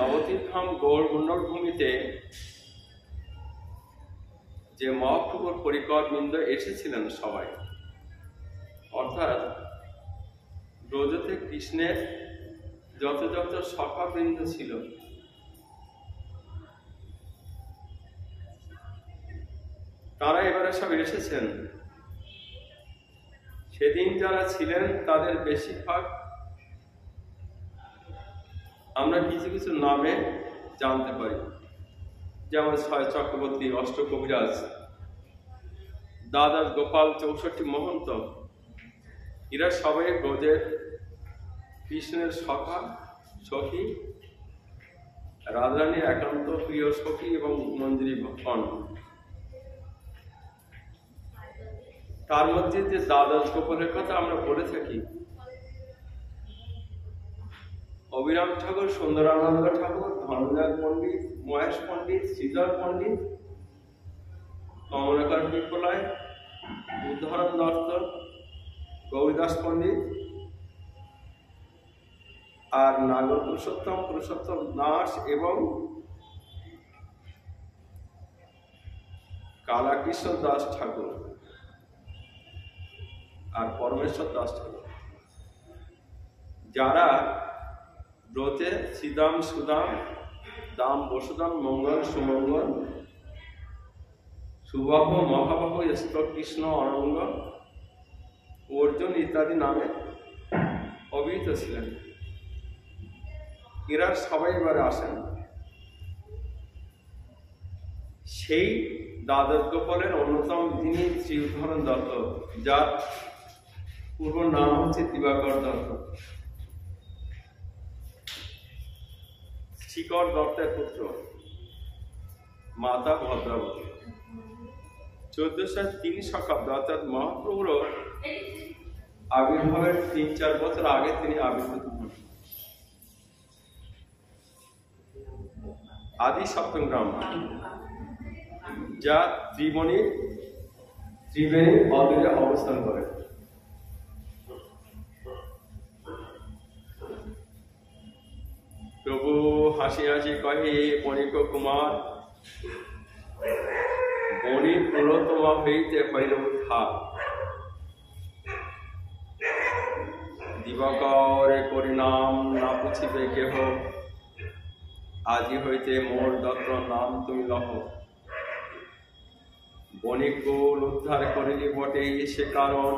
নবতীর্থম গৌরমণ্ডল ভূমিতে যে মহাপ্রভুর পরিকরবৃন্দ এসেছিলেন সবাই, অর্থাৎ ব্রজতে কৃষ্ণের যত যত সখাবৃন্দ ছিল তারা এবারে সব এসেছেন। সেদিন যারা ছিলেন তাদের বেশিরভাগ আমরা কিছু কিছু নামে জানতে পারি, যেমন ছয় চক্রবর্তী, অষ্ট কবিরাজ, দ্বাদশ গোপাল, 64 মহন্ত। এরা সবাই ব্রজের কৃষ্ণের সখা সখী, রাধারানীর একান্ত প্রিয় সখী এবং মন্দিরী ভক্তগণ। তার মধ্যে যে দ্বাদশ গোপালের কথা আমরা বলে থাকি, অবিরাম ঠাকুর, সুন্দরানন্দ ঠাকুর, ধনঞ্জয় পণ্ডিত, মহেশ পণ্ডিত, শ্রীধর পণ্ডিত, কমলাকর বিপ্লয়, উদ্ধরণ দত্ত, গৌরীদাস পণ্ডিত, আর নাগর পুরুষোত্তম দাস এবং কালাকৃষ্ণ দাস ঠাকুর আর পরমেশ্বর দাস ঠাকুর, যারা ব্রতে শ্রীদাম, সুদাম, দাম, বসুদাম, মঙ্গল, সুমঙ্গল, সুবাহ, মহাবাহ, স্তব, কৃষ্ণ, অনঙ্গ, অর্জুন ইত্যাদি নামে অভিহিত ছিলেন। এরা সবাই এবারে আসেন। সেই দ্বাদশ গোপালের অন্যতম যিনি শ্রী উদ্ধরণ দত্ত, যার পূর্ব নাম হচ্ছে দিবাকর দত্ত, শিকর দত্তের পুত্র, মাতা ভদ্রাবতী। 1403 শতাব্দী অর্থাৎ মহাপ্রভুর আবির্ভাবের 3-4 বছর আগে তিনি আবির্ভূত হন। আদি সপ্তম গ্রাম, যা ত্রিবেণী অদূরে অবস্থান করে। প্রভু হাসি হাসি কহে, বণিক কুমার, বণি পুরোতমা হইতে হইল উদ্ধার। দিবাকরে করি নাম, না পুছিবে কেহ, আজি হইতে মোর দত্ত নাম তুমি লহ। বণিক কুল উদ্ধার করিলি বটে, সে কারণ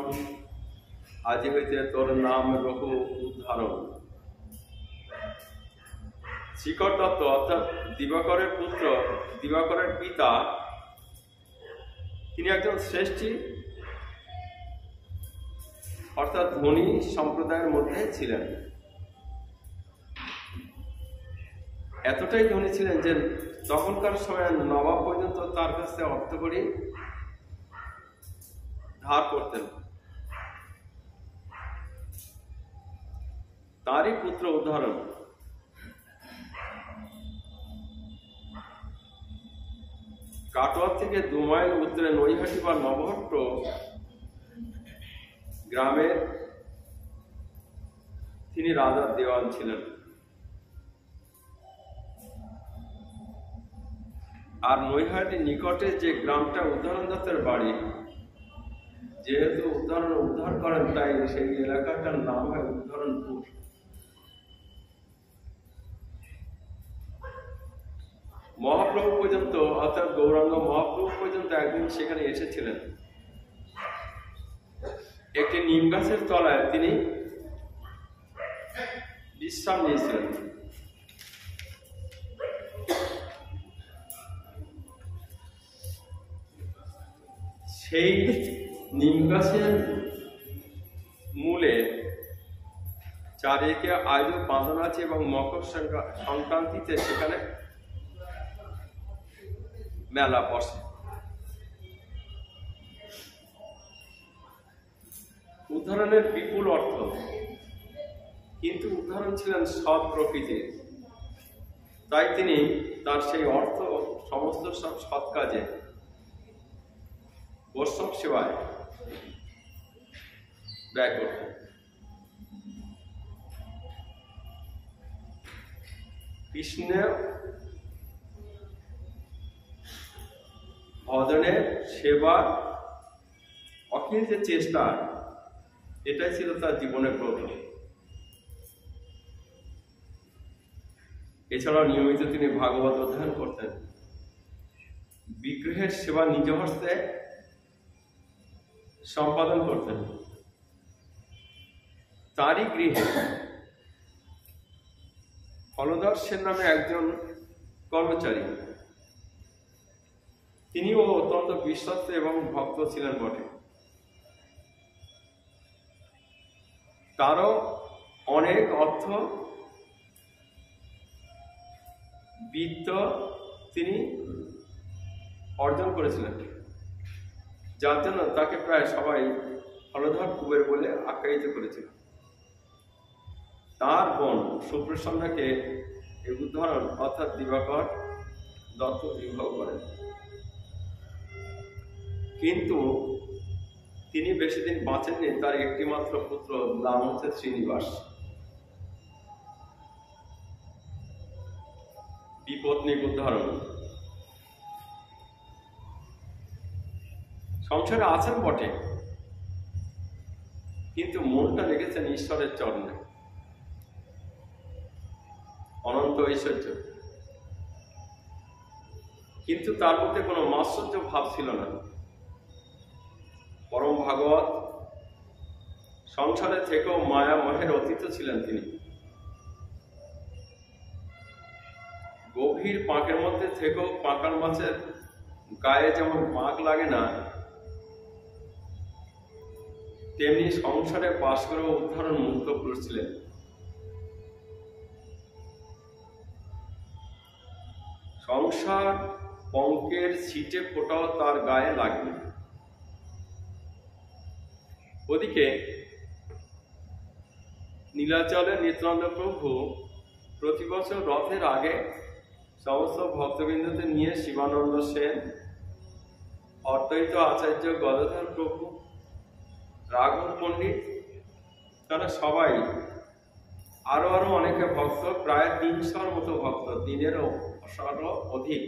আজি হইতে তোর নাম রঘু উদ্ধারণ। শিকর দত্ত অর্থাৎ দিবাকরের পুত্র, দিবাকরের পিতা, তিনি একজন শ্রেষ্ঠী অর্থাৎ ধনী সম্প্রদায়ের মধ্যে ছিলেন। এতটাই ধনী ছিলেন যে তখনকার সময় নবাব পর্যন্ত তার কাছে অর্থ করি ধার করতেন। তারই পুত্র উদাহরণ। কাটোয়া থেকে 2 মাইল উত্তরে নৈহাটি বা নবহট্ট গ্রামের তিনি রাজার দেওয়ান ছিলেন। আর নৈহাটির নিকটে যে গ্রামটা উদ্ধরণ দত্তের বাড়ি, যেহেতু উদ্ধার করেন তাই সেই এলাকাটার নাম হয় উদ্ধরণপুর। মহাপ্রভু পর্যন্ত অর্থাৎ গৌরাঙ্গ মহাপ্রভু পর্যন্ত একদিন সেখানে এসেছিলেন। একটি নিম গাছের তলায় তিনি বিশ্রাম নিয়েছিলেন। সেই নিম গাছের মূলে চারিদিকে আজও বাঁধন আছে এবং মকর সংক্রান্তিতে সেখানে মেলা বসে। উদাহরণের বিপুল অর্থ, কিন্তু উদাহরণ ছিলেন সৎ প্রকৃতির, তাই তিনি তার সেই অর্থ সমস্ত সব সৎ কাজে, বৈষ্ণব সেবায় ব্যয় করতেন। কৃষ্ণের ভজনের সেবার অখিল যে চেষ্টা, এটাই ছিল তার জীবনের প্রথম। এছাড়াও নিয়মিত তিনি ভাগবত অধ্যয়ন করতেন। বিগ্রহের সেবা নিজ হস্তে সম্পাদন করতেন। তারই গৃহে হলধর সেন নামে একজন কর্মচারী, তিনিও অত্যন্ত বিশ্বস্ত এবং ভক্ত ছিলেন বটে। তারও অনেক অর্থ বিত্ত তিনি অর্জন করেছিলেন, যার জন্য তাকে প্রায় সবাই হলধর কুবের বলে আখ্যায়িত করেছিল। তার বোন সুপ্রসন্নাকে এই উদাহরণ অর্থাৎ দিবাকর দত্ত বিবাহ করেন, কিন্তু তিনি বেশি দিন বাঁচেননি। তার একটি মাত্র পুত্র নাম হচ্ছে শ্রীনিবাস। বিপত্নিক উদাহরণ। সংসারে আছেন বটে, কিন্তু মনটা রেখেছেন ঈশ্বরের চরণে। অনন্ত ঐশ্বর্য, কিন্তু তার মধ্যে কোনো মাৎসর্য ভাব ছিল না। পরম ভাগবত, সংসারে থেকেও মায়া মোহের অতীত ছিলেন তিনি। গভীর পাঁকের মধ্যে থেকেও পাঁকার মাছের গায়ে যেমন পাঁক লাগে না, তেমনি সংসারে বাস করেও উদাহরণ মুক্ত পুরুষ ছিলেন। সংসার পঙ্কের ছিটে ফোটাও তার গায়ে লাগবে। ওদিকে নীলাচলে নিত্যানন্দ প্রভু প্রতি বছর রথের আগে সমস্ত ভক্তবৃন্দদের নিয়ে শিবানন্দ সেন, অদ্বৈত আচার্য গদাধর প্রভু, রাঘব পণ্ডিত, তারা সবাই আরো অনেকে ভক্ত, প্রায় 300-র মতো ভক্ত, দিনেরও অধিক,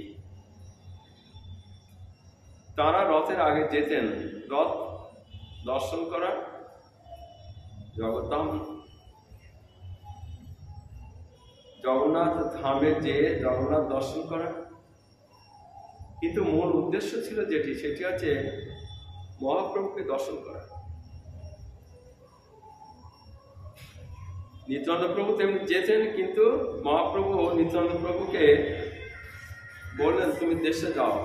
তারা রথের আগে যেতেন রথ দর্শন করা, জগন্নাথ ধামে যেয়ে জগন্নাথ দর্শন করা। কিন্তু মূল উদ্দেশ্য ছিল সেটি হচ্ছে মহাপ্রভুকে দর্শন করা। নিত্যানন্দ প্রভু তেমনি যেতেন, কিন্তু মহাপ্রভু নিত্যানন্দ প্রভুকে বললেন, তুমি দেশে যাও,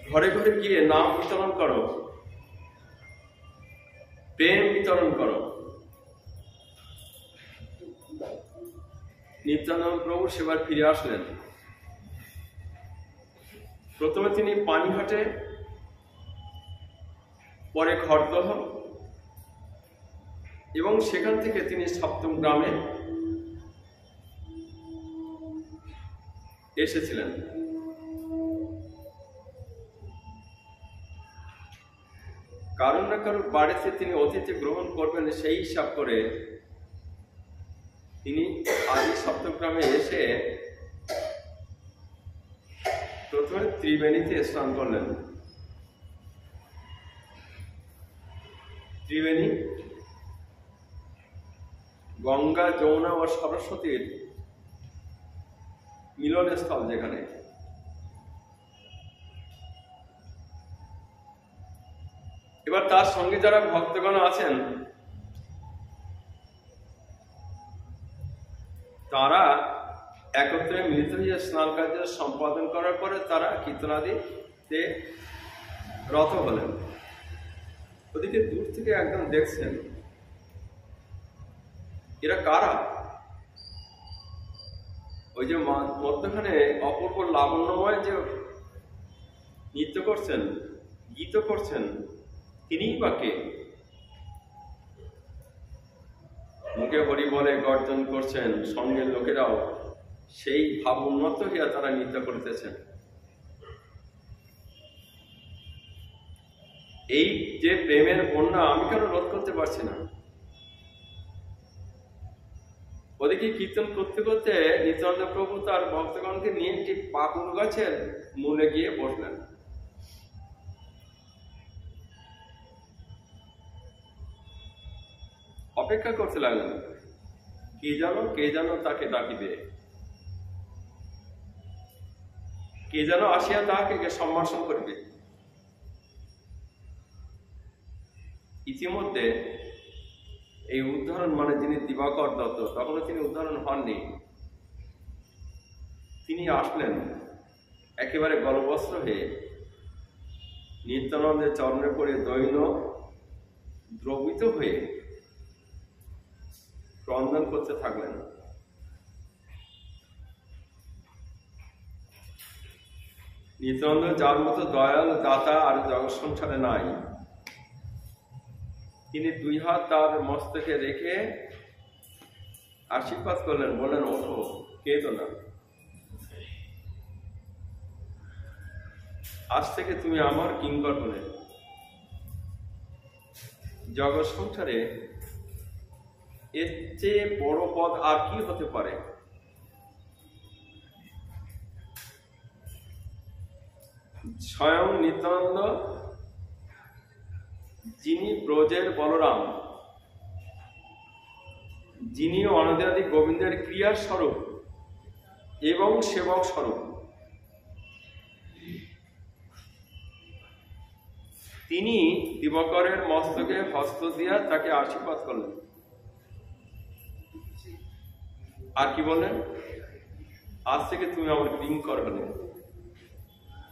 ঘরে ঘরে গিয়ে নাম বিতরণ করো, প্রেম বিতরণ করো। নিত্যানন্দ প্রভু সেবার ফিরে আসলেন। প্রথমে তিনি পানিহাটে, পরে খড়দহ, এবং সেখান থেকে তিনি সপ্তম গ্রামে এসেছিলেন। কারণ না কারণ বাড়িতে তিনি অতিথি গ্রহণ করবেন, সেই হিসাব করে তিনি আজ সপ্তম গ্রামে এসে প্রথমে ত্রিবেণীতে স্নান করলেন। ত্রিবেণী গঙ্গা, যমুনা ও সরস্বতীর মিলনস্থল, যেখানে এবার তার সঙ্গে যারা ভক্তগণ আছেন, তারা একত্রে মিলিত হয়ে স্নান কার্য সম্পাদন করার পরে তারা কীর্তনাদিতে রত হলেন। ওদিকে দূর থেকে একদম দেখছেন, এরা কারা? ওই যে মধ্যখানে অপূর্ব লাবণ্যময় যে নৃত্য করছেন, গীত করছেন, তিনিই বা কে? মুখে হরি বলে গর্জন করছেন, সঙ্গের লোকেরাও সেই ভাব উন্নত হইয়া তারা নৃত্য করিতেছেন। এই যে প্রেমের বন্যা, আমি কেন রোধ করতে পারছি না? ওদিকে কীর্তন করতে করতে নিত্যানন্দ প্রভু তার ভক্তগণকে নিয়ে একটি পাকুড় গাছের মূলে গিয়ে বসলেন। অপেক্ষা করতে লাগলেন কে যেন তাকে ডাকিবে, কে যেন আসিয়া তাহাকে সম্ভাষণ করিবে। ইতিমধ্যে এই উদাহরণ মানে যিনি দিবাকর দত্ত, তখনও তিনি উদাহরণ হননি, তিনি আসলেন একেবারে গলবস্ত্র হয়ে নিত্যানন্দের চরণে পড়ে দৈন দ্রবিত হয়ে ক্রন্দন করতে থাকলেন। নিত্যানন্দ যার মতো দয়াল দাতা আর জগৎ সংসারে নাই, তিনি দুই হাত তার মস্তকে রেখে আশীর্বাদ করলেন, বললেন ওঠো, কেঁদো না, আজ থেকে তুমি আমার কিঙ্কর হলে। জগৎ সংসারে এর চেয়ে বড় পদ আর কি হতে পারে? স্বয়ং নিত্যানন্দ, যিনি ব্রজের বলরাম, যিনি অনাদি গোবিন্দের ক্রিয়া স্বরূপ এবং সেবক স্বরূপ, তিনি দিবাকরের মস্তকে হস্ত দিয়া তাকে আশীর্বাদ করলেন। আর কি বললেন? আজ থেকে তুমি আমার কিঙ্কর হলে।